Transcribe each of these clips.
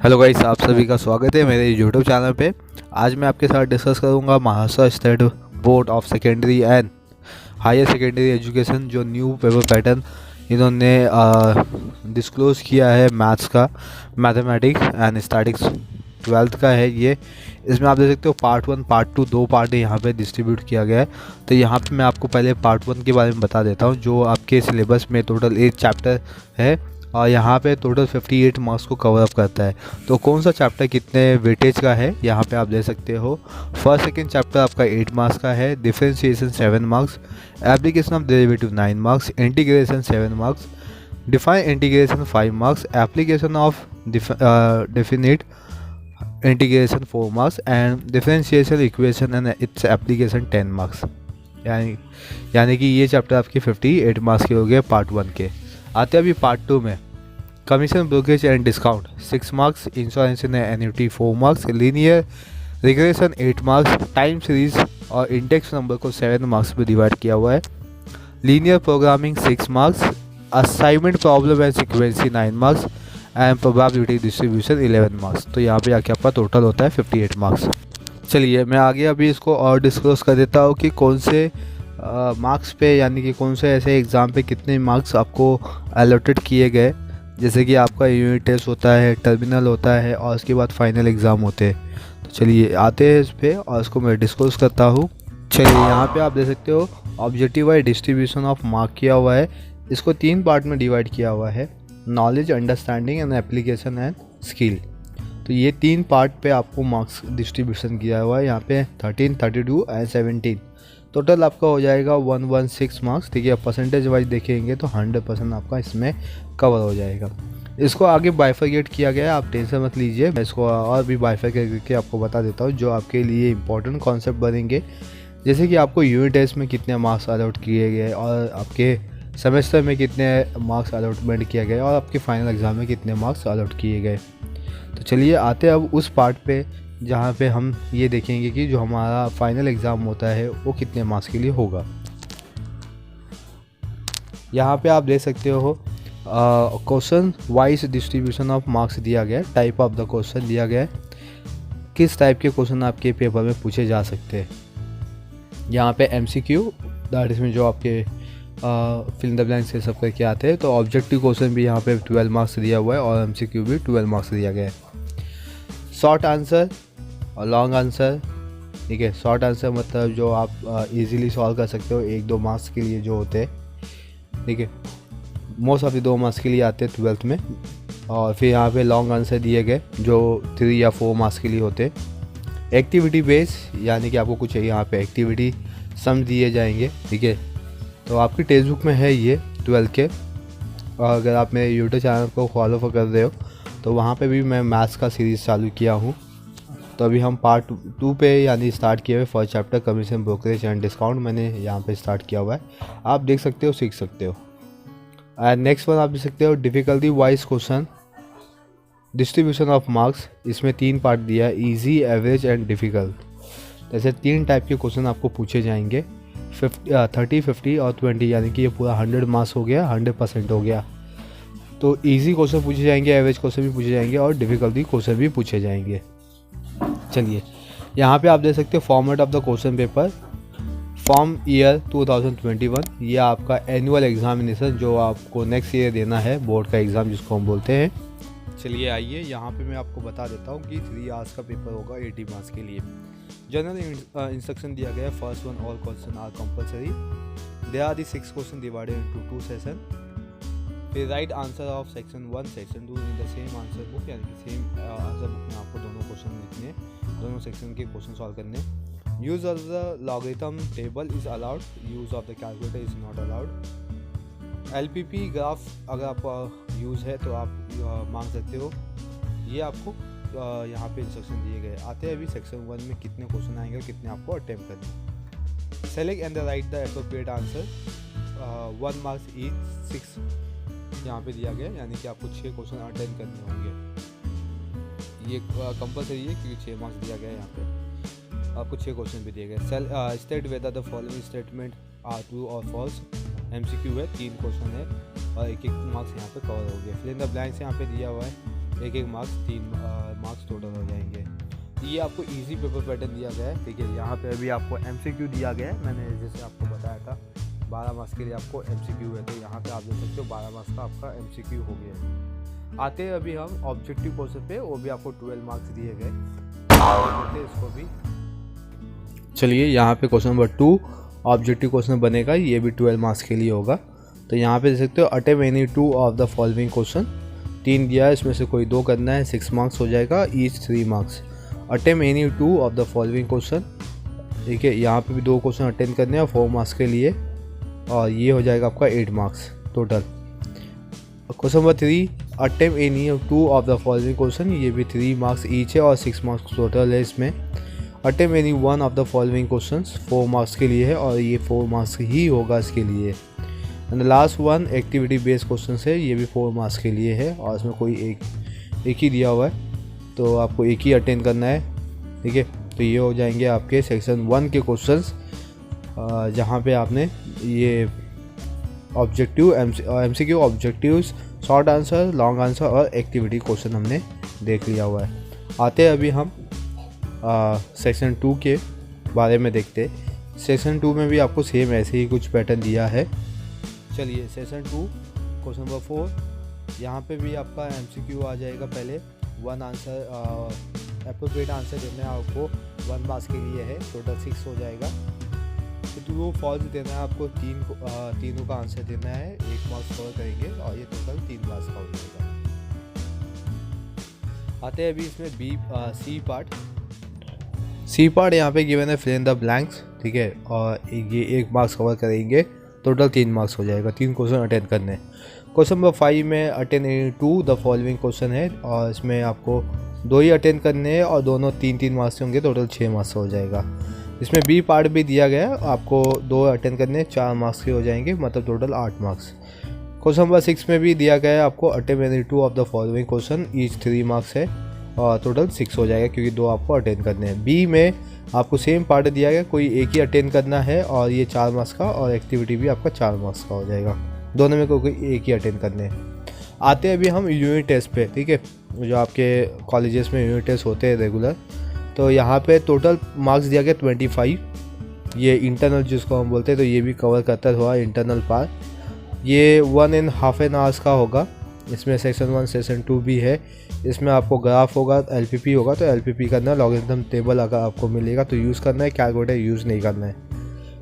Hello guys, आप सभी का स्वागत है मेरे यूट्यूब चैनल पे। आज मैं आपके साथ डिस्कस करूंगा Maharashtra state board of secondary and higher secondary education जो न्यू पेपर पैटर्न इन्होंने डिस्क्लोज़ किया है मैथ्स का, मैथमेटिक्स एंड स्टैटिक्स 12th का है ये। इसमें आप देख सकते हो पार्ट 1 पार्ट 2 दो पार्ट यहाँ पे डिस्ट्रीब्यूट किया गया है। तो यहाँ पे मैं आपको पहले पार्ट 1 के बारे में बता देता हूँ जो आपके सिलेबस में टोटल 8 चैप्टर है और यहाँ पे टोटल 58 मार्क्स को कवर अप करता है। तो कौन सा चैप्टर कितने वेटेज का है यहाँ पे आप देख सकते हो। फर्स्ट सेकंड चैप्टर आपका 8 मार्क्स का है, differentiation 7 marks, application of derivative 9 marks, integration 7 marks, define integration 5 marks, application of definite integration 4 marks and differentiation equation and its application 10 marks. यानी कि ये चैप्टर आपके 58 मार्क्स के हो गए पार्ट 1 के। आते अभी पार्ट 2 में commission brokerage and discount 6 marks, insurance and annuity 4 marks, linear regression 8 marks, time series और इंडेक्स नंबर को 7 मार्क्स में डिवाइड किया हुआ है, linear programming 6 marks, assignment problem and सिक्वेंसी 9 marks and probability distribution 11 marks. तो यहाँ पे आके आपका टोटल होता है 58 मार्क्स। चलिए मैं आगे अभी इसको और डिस्क्लोज कर देता हूँ कि कौन से मार्क्स पे यानी कि कौन से ऐसे एग्ज़ाम पे कितने मार्क्स आपको अलॉटेड किए गए। जैसे कि आपका यूनिट टेस्ट होता है, टर्मिनल होता है और उसके बाद फाइनल एग्ज़ाम होते हैं। तो चलिए आते हैं इस पे और इसको मैं डिस्कस करता हूँ। चलिए यहाँ पे आप देख सकते हो objective wise distribution of mark किया हुआ है। इसको 3 पार्ट में डिवाइड किया हुआ है, knowledge, understanding and application and skill. तो ये 3 पार्ट पे आपको मार्क्स डिस्ट्रीब्यूशन किया हुआ है। यहाँ पे 13, 32 एंड 17 टोटल आपका हो जाएगा 116 मार्क्स। ठीक है, परसेंटेज वाइज देखेंगे तो 100% आपका इसमें कवर हो जाएगा। इसको आगे बाइफरकेट किया गया है, आप टेंशन मत लीजिए, मैं इसको और भी बाइफरकेट करके आपको बता देता हूँ जो आपके लिए इंपॉर्टेंट कॉन्सेप्ट बनेंगे। जैसे कि आपको यूनिट टेस्ट में कितने मार्क्स अलॉट किए गए और आपके सेमेस्टर में कितने मार्क्स अलॉटमेंट किया गया और आपके फाइनल एग्ज़ाम में कितने मार्क्स अलॉट किए गए। तो चलिए आते अब उस पार्ट पे जहाँ पे हम ये देखेंगे कि जो हमारा फाइनल एग्ज़ाम होता है वो कितने मार्क्स के लिए होगा। यहाँ पे आप देख सकते हो question wise distribution of marks दिया गया है, टाइप ऑफ द क्वेश्चन दिया गया है, किस टाइप के क्वेश्चन आपके पेपर में पूछे जा सकते हैं। यहाँ पे MCQ दैट इसमें जो आपके फिल द ब्लैंक्स से सब करके आते हैं। तो ऑब्जेक्टिव क्वेश्चन भी यहाँ पे 12 मार्क्स दिया हुआ है और MCQ भी 12 मार्क्स दिया गया है। शॉर्ट आंसर और लॉन्ग आंसर, ठीक है। शॉर्ट आंसर मतलब जो आप इजीली सॉल्व कर सकते हो 1-2 मार्क्स के लिए जो होते हैं, ठीक है, मोस्ट ऑफ द 2 मार्क्स के लिए आते हैं 12th में। और फिर यहाँ पे लॉन्ग आंसर दिए गए जो 3 या 4 मार्क्स के लिए होते हैं। एक्टिविटी बेस यानी कि आपको कुछ यहाँ पे एक्टिविटी सम दिए जाएंगे, ठीक है। तो आपकी टेक्स्ट बुक में है ये 12th के। और अगर आप मेरे यूट्यूब चैनल को फॉलो कर रहे हो तो वहाँ पे भी मैं मैथ्स का सीरीज़ चालू किया हूँ। तो अभी हम पार्ट 2 पे यानी स्टार्ट किए हुए first chapter commission brokerage and discount मैंने यहाँ पे स्टार्ट किया हुआ है, आप देख सकते हो, सीख सकते हो। एंड नेक्स्ट वन आप देख सकते हो difficulty wise question distribution of marks. इसमें 3 पार्ट दिया है, ईजी, एवरेज एंड डिफ़िकल्ट। जैसे 3 टाइप के क्वेश्चन आपको पूछे जाएंगे, 30, 50 और 20, यानी कि ये पूरा 100 मार्क्स हो गया, 100% हो गया। तो इजी क्वेश्चन पूछे जाएंगे, एवरेज क्वेश्चन भी पूछे जाएंगे और डिफ़िकल्टी क्वेश्चन भी पूछे जाएंगे। चलिए यहाँ पे आप देख सकते हो format of the question paper form year 2021। ये आपका एनुअल एग्जामिनेशन जो आपको नेक्स्ट ईयर देना है, बोर्ड का एग्ज़ाम जिसको हम बोलते हैं। चलिए आइए यहाँ पे मैं आपको बता देता हूँ कि 3 आवर्स का पेपर होगा 80 मार्क्स के लिए। जनरल इंस्ट्रक्शन दिया गया है, first one all question are compulsory, there are the 6 question divided into 2 session. फिर write answer of section 1 section 2 in the same answer book, यानी कि सेम आंसर बुक में आपको दोनों क्वेश्चन लिखने, दोनों सेक्शन के क्वेश्चन सॉल्व करने। Use of the logarithm table is allowed, use of the calculator is not allowed. LPP graph अगर आपका यूज़ है तो आप मांग सकते हो। ये आपको यहाँ पे इंस्ट्रक्शन दिए गए। आते हैं अभी सेक्शन 1 में कितने क्वेश्चन आएंगे और कितने आपको अटेम्प्ट करने। Select and right the appropriate answer, 1 marks each, 6 यहाँ पे दिया गया, यानी कि आपको 6 क्वेश्चन अटेंड करने होंगे। ये कंपलसरी है क्योंकि 6 मार्क्स दिया गया है। यहाँ पे आपको 6 क्वेश्चन भी दिए गए। State whether the following statement are true और फॉल्स। MCQ है, 3 क्वेश्चन है और 1-1 मार्क्स यहाँ पे कवर हो गया। फिल इन द ब्लैंक्स यहाँ पे दिया हुआ है एक एक मार्क्स 3 मार्क्स टोटल हो जाएंगे। ये आपको इजी पेपर पैटर्न दिया गया है। ठीक है, यहाँ पे अभी आपको MCQ दिया गया है। मैंने जैसे आपको बताया था 12 मार्क्स के लिए आपको MCQ है, तो यहाँ पे आप देख सकते हो 12 मार्क्स का आपका MCQ हो गया है। आते हैं अभी हम ऑब्जेक्टिव क्वेश्चन पे, वो भी आपको 12 मार्क्स दिए गए, इसको भी। चलिए यहाँ पे क्वेश्चन नंबर 2 ऑब्जेक्टिव क्वेश्चन बनेगा, ये भी 12 मार्क्स के लिए होगा। तो यहाँ पे देख सकते हो attempt any 2 of the following question. 3 दिया है, इसमें से कोई 2 करना है, 6 मार्क्स हो जाएगा, each 3 marks. Attempt any 2 of the following question. ठीक है, यहाँ पे भी 2 क्वेश्चन अटेंड करने हैं 4 मार्क्स के लिए, और ये हो जाएगा आपका 8 marks total. Question number 3 attempt any 2 of the following question, ये भी 3 मार्क्स ईच है और 6 मार्क्स टोटल है इसमें। Attempt any 1 of the following questions 4 marks के लिए है, और ये 4 मार्क्स ही होगा इसके लिए। And the last one activity based question है, ये भी 4 मार्क्स के लिए है, और इसमें कोई एक ही दिया हुआ है, तो आपको एक ही अटेंड करना है। ठीक है, तो ये हो जाएंगे आपके सेक्शन 1 के क्वेश्चंस, जहाँ पे आपने ये objective MCQ objectives, short answer, long answer और एक्टिविटी क्वेश्चन हमने देख लिया हुआ है। आते हैं अभी हम सेक्शन 2 के बारे में देखते। सेक्शन 2 में भी आपको सेम ऐसे ही कुछ पैटर्न दिया है। चलिए सेक्शन 2 क्वेश्चन नंबर 4, यहाँ पे भी आपका MCQ आ जाएगा। पहले 1 आंसर एप्रोप्रिएट आंसर देना है आपको, 1 मार्क्स के लिए है, टोटल 6 हो जाएगा। तो वो फॉल्स देना है आपको, तीनों का आंसर देना है, 1 मार्क्स कवर करेंगे, और ये टोटल 3 मार्क्स का हो जाएगा। आते हैं अभी इसमें सी पार्ट यहाँ पे गिवन है फिल इन द ब्लैंक्स। ठीक है, और ये 1 मार्क्स कवर करेंगे, टोटल 3 मार्क्स हो जाएगा, 3 क्वेश्चन अटेंड करने हैं। क्वेश्चन नंबर 5 में attend any 2 the following question है, और इसमें आपको 2 ही अटेंड करने हैं, और दोनों 3-3 मार्क्स होंगे, टोटल 6 मार्क्स हो जाएगा। इसमें बी पार्ट भी दिया गया है, आपको 2 अटेंड करने, 4 मार्क्स के हो जाएंगे, मतलब टोटल 8 मार्क्स। क्वेश्चन नंबर 6 में भी दिया गया है आपको attempt any 2 of the following question, each 3 marks है, और टोटल 6 हो जाएगा, क्योंकि 2 आपको अटेंड करने हैं। बी में आपको सेम पार्ट दिया गया, कोई एक ही अटेंड करना है, और ये 4 मार्क्स का, और एक्टिविटी भी आपका 4 मार्क्स का हो जाएगा, दोनों में कोई एक ही अटेंड करने हैं। आते हैं अभी हम यूनिट टेस्ट पे। ठीक है, जो आपके कॉलेजेस में यूनिट टेस्ट होते हैं रेगुलर, तो यहाँ पे टोटल मार्क्स दिया गया 25। ये इंटरनल जिसको हम बोलते हैं, तो ये भी कवर करता हुआ इंटरनल पार्ट। ये 1.5 आवर्स का होगा। इसमें सेक्शन 1 सेक्शन 2 भी है। इसमें आपको ग्राफ होगा, LPP होगा, तो LPP करना है, लॉगरिथम टेबल अगर आपको मिलेगा तो यूज़ करना है, कैलकुलेटर यूज़ नहीं करना है।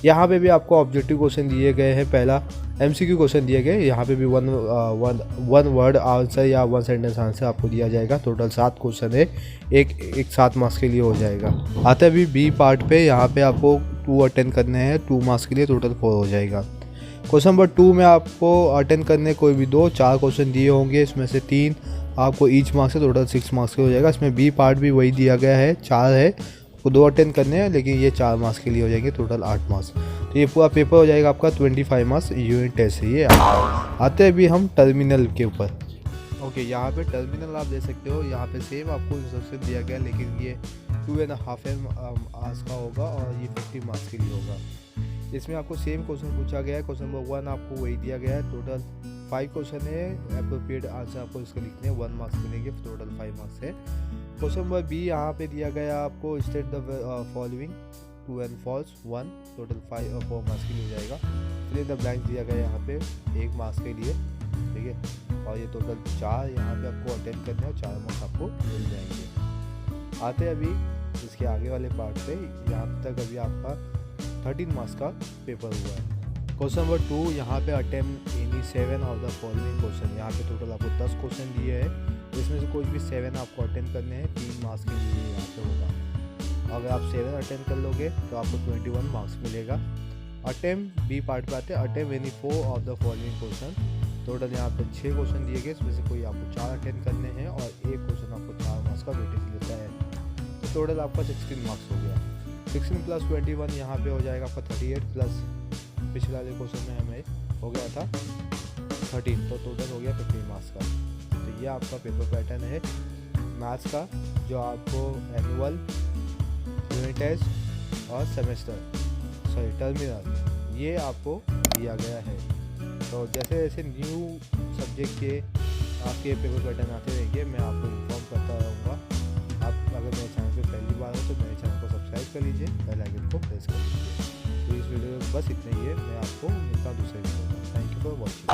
यहाँ पे भी आपको ऑब्जेक्टिव क्वेश्चन दिए गए हैं। पहला MCQ क्वेश्चन दिए गए, यहाँ पे भी वन वर्ड आंसर या 1 सेंटेंस आंसर आपको दिया जाएगा। टोटल 7 क्वेश्चन है, एक 7 मार्क्स के लिए हो जाएगा। आते अभी बी पार्ट पे, यहाँ पे आपको 2 अटेंड करने हैं, 2 मार्क्स के लिए, टोटल 4 हो जाएगा। क्वेश्चन नंबर 2 में आपको अटेंड करने कोई भी 4 क्वेश्चन दिए होंगे, इसमें से 3 आपको ईच मार्क्स से, टोटल 6 मार्क्स के हो जाएगा। इसमें बी पार्ट भी वही दिया गया है, 4 है, आपको 2 अटेंड करने हैं, लेकिन ये 4 मार्क्स के लिए हो जाएंगे, टोटल 8 मार्क्स। तो ये पूरा पेपर हो जाएगा आपका 25 मार्क्स यूनिट टेस्ट है ये। आते हैं अभी हम टर्मिनल के ऊपर। ओके, यहाँ पे टर्मिनल आप दे सकते हो। यहाँ पे सेम आपको इंस्ट्रक्शन दिया गया, लेकिन ये 2.5 आवर्स का होगा, और ये 50 मार्क्स के लिए होगा। इसमें आपको सेम क्वेश्चन पूछा गया है। क्वेश्चन नंबर 1 आपको वही दिया गया है। टोटल 5 क्वेश्चन है, एप्रोप्रिएट आंसर आपको इसका लिखने हैं, 1 मार्क्स मिलेंगे, टोटल 5 मार्क्स है। क्वेश्चन नंबर बी यहाँ पे दिया गया आपको state the following, true and false 1, total 5 और 4 मार्क्स के लिए हो जाएगा। फिर द ब्लैंक दिया गया यहाँ पे 1 मार्क्स के लिए। ठीक है, और ये टोटल 4 यहाँ पे आपको अटेंड करने हैं, और 4 मार्क्स आपको मिल जाएंगे। आते हैं अभी इसके आगे वाले पार्ट पे। यहाँ तक अभी आपका 13 मार्क्स का पेपर हुआ है। क्वेश्चन नंबर 2 यहाँ पे attempt any 7 of the following question. यहाँ पे टोटल आपको 10 क्वेश्चन दिए हैं, इसमें से कोई भी 7 आपको अटेंड करने हैं, 3 मार्क्स के लिए यहाँ पे होगा। अगर आप 7 अटेंड कर लोगे तो आपको 21 मार्क्स मिलेगा। अटेम्प्ट बी पार्ट पे आते हैं। Attempt any 4 of the following question. Total यहाँ पे 6 क्वेश्चन दिए गए, इसमें से कोई आपको 4 अटेंड करने हैं, और 1 क्वेश्चन आपको 4 मार्क्स का वेटेज लेता है। तो टोटल आपका 16 मार्क्स हो गया। 16 + 21 यहाँ पे हो जाएगा आपका 38, प्लस पिछले वाले क्वेश्चन में हमें हो गया था 13, तो टोटल हो गया 15 मार्क्स का। तो ये आपका पेपर पैटर्न है मैथ्स का, जो आपको एनुअल, यूनिट टेस्ट और टर्मिनल ये आपको दिया गया है। तो जैसे जैसे न्यू सब्जेक्ट के आपके पेपर पैटर्न आते रहेंगे, मैं आपको इन्फॉर्म करता रहूँगा। आप अगर मेरे चैनल पे पहली बार हो तो मेरे चैनल को सब्सक्राइब कर लीजिए, बेल आइकन को प्रेस कर लीजिए। तो इस वीडियो में बस इतना ही है, मैं आपको मिलता हूँ दूसरे वीडियो में। Thank you for watching.